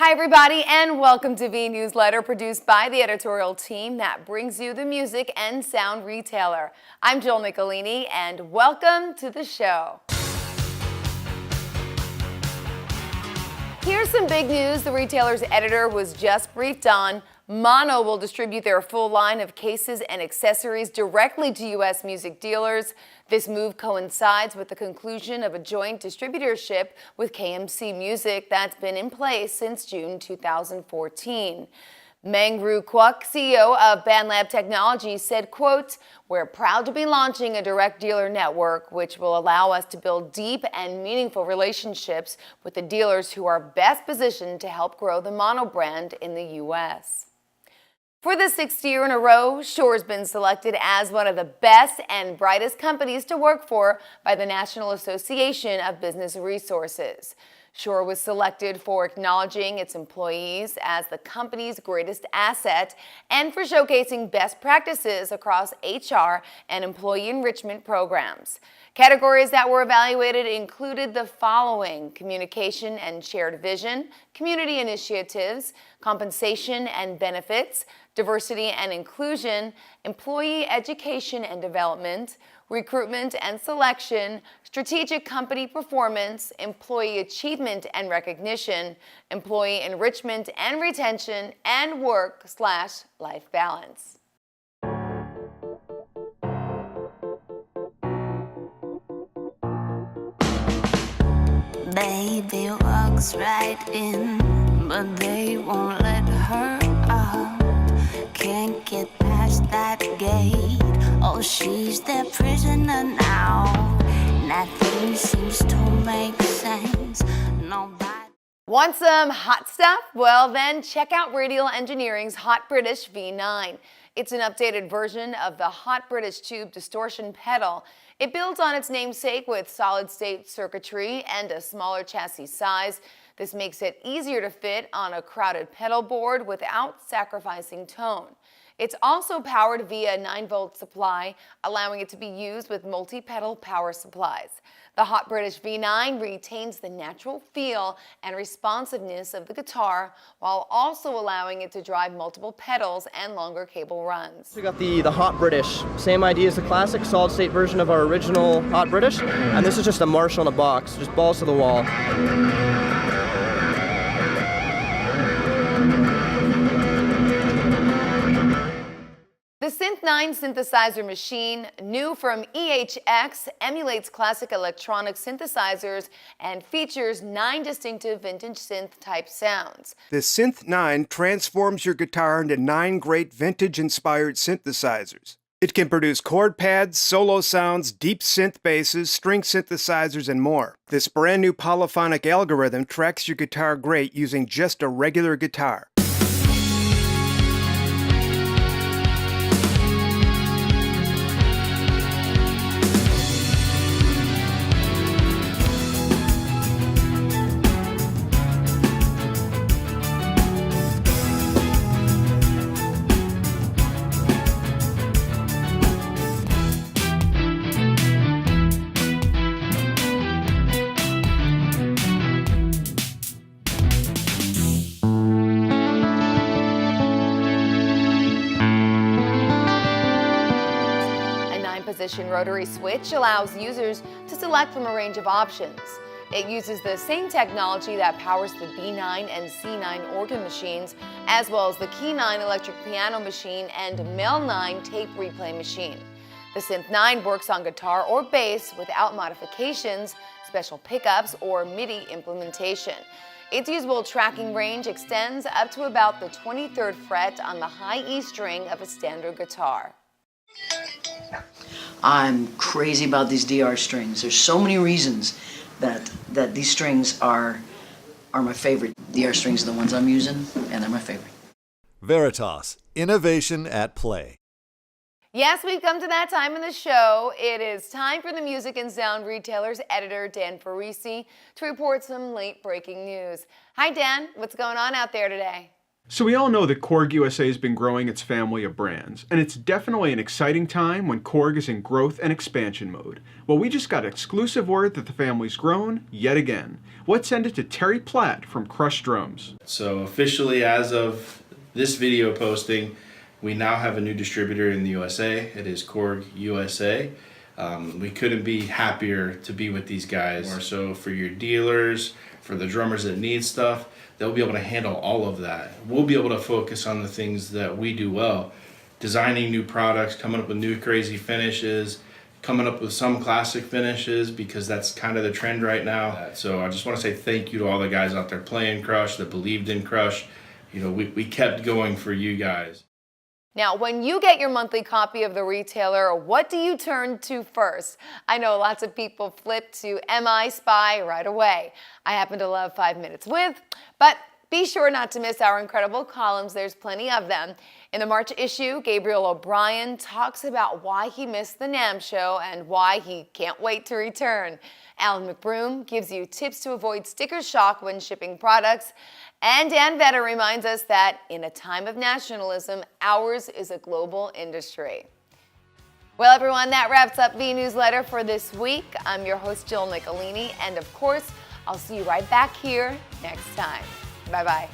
Hi everybody and welcome to Vnewsletter, produced by the editorial team that brings you the music and sound retailer. I'm Jill Nicolini and welcome to the show. Here's some big news the retailer's editor was just briefed on. Mono will distribute their full line of cases and accessories directly to U.S. music dealers. This move coincides with the conclusion of a joint distributorship with KMC Music that's been in place since June 2014. Meng-Ru Kwok, CEO of BandLab Technologies, said, quote, "We're proud to be launching a direct dealer network, which will allow us to build deep and meaningful relationships with the dealers who are best positioned to help grow the Mono brand in the U.S." For the sixth year in a row, Shure has been selected as one of the best and brightest companies to work for by the National Association of Business Resources. Shure was selected for acknowledging its employees as the company's greatest asset and for showcasing best practices across HR and employee enrichment programs. Categories that were evaluated included the following: communication and shared vision, community initiatives, compensation and benefits, diversity and inclusion, employee education and development, recruitment and selection, strategic company performance, employee achievement and recognition, employee enrichment and retention, and work/life balance. Baby walks right in, but they won't let her out. Can't get past that gate. Oh, she's their prisoner now. Nothing seems to make sense. Nobody. Want some hot stuff? Well, then check out Radial Engineering's Hot British V9. It's an updated version of the Hot British Tube distortion pedal. It builds on its namesake with solid-state circuitry and a smaller chassis size. This makes it easier to fit on a crowded pedal board without sacrificing tone. It's also powered via a 9-volt supply, allowing it to be used with multi-pedal power supplies. The Hot British V9 retains the natural feel and responsiveness of the guitar while also allowing it to drive multiple pedals and longer cable runs. We got the Hot British, same idea as the classic solid-state version of our original Hot British, and this is just a Marshall in a box, just balls to the wall. The Synth 9 synthesizer machine, new from EHX, emulates classic electronic synthesizers and features 9 distinctive vintage synth-type sounds. The Synth 9 transforms your guitar into 9 great vintage-inspired synthesizers. It can produce chord pads, solo sounds, deep synth basses, string synthesizers, and more. This brand new polyphonic algorithm tracks your guitar great using just a regular guitar. Position rotary switch allows users to select from a range of options. It uses the same technology that powers the B9 and C9 organ machines, as well as the Key 9 electric piano machine and Mel 9 tape replay machine. The Synth 9 works on guitar or bass without modifications, special pickups, or MIDI implementation. Its usable tracking range extends up to about the 23rd fret on the high E string of a standard guitar. I'm crazy about these DR strings. There's so many reasons that these strings are my favorite. DR strings are the ones I'm using, and they're my favorite. Veritas, innovation at play. Yes, we've come to that time in the show. It is time for the Music and Sound Retailer's editor, Dan Farisi, to report some late-breaking news. Hi, Dan. What's going on out there today? So we all know that Korg USA has been growing its family of brands, and it's definitely an exciting time when Korg is in growth and expansion mode. Well, we just got exclusive word that the family's grown yet again. Let's send it to Terry Platt from Crush Drums. So officially, as of this video posting, we now have a new distributor in the USA. It is Korg USA. We couldn't be happier to be with these guys. More so for your dealers, for the drummers that need stuff, they'll be able to handle all of that. We'll be able to focus on the things that we do well. Designing new products, coming up with new crazy finishes, coming up with some classic finishes, because that's kind of the trend right now. So I just want to say thank you to all the guys out there playing Crush, that believed in Crush. You know, we kept going for you guys. Now, when you get your monthly copy of The Retailer, what do you turn to first? I know lots of people flip to MI Spy right away. I happen to love 5 Minutes With, but be sure not to miss our incredible columns. There's plenty of them. In the March issue, Gabriel O'Brien talks about why he missed the NAMM show and why he can't wait to return. Alan McBroom gives you tips to avoid sticker shock when shipping products. And Dan Vetter reminds us that in a time of nationalism, ours is a global industry. Well, everyone, that wraps up Vnewsletter for this week. I'm your host, Jill Nicolini, and of course, I'll see you right back here next time. Bye-bye.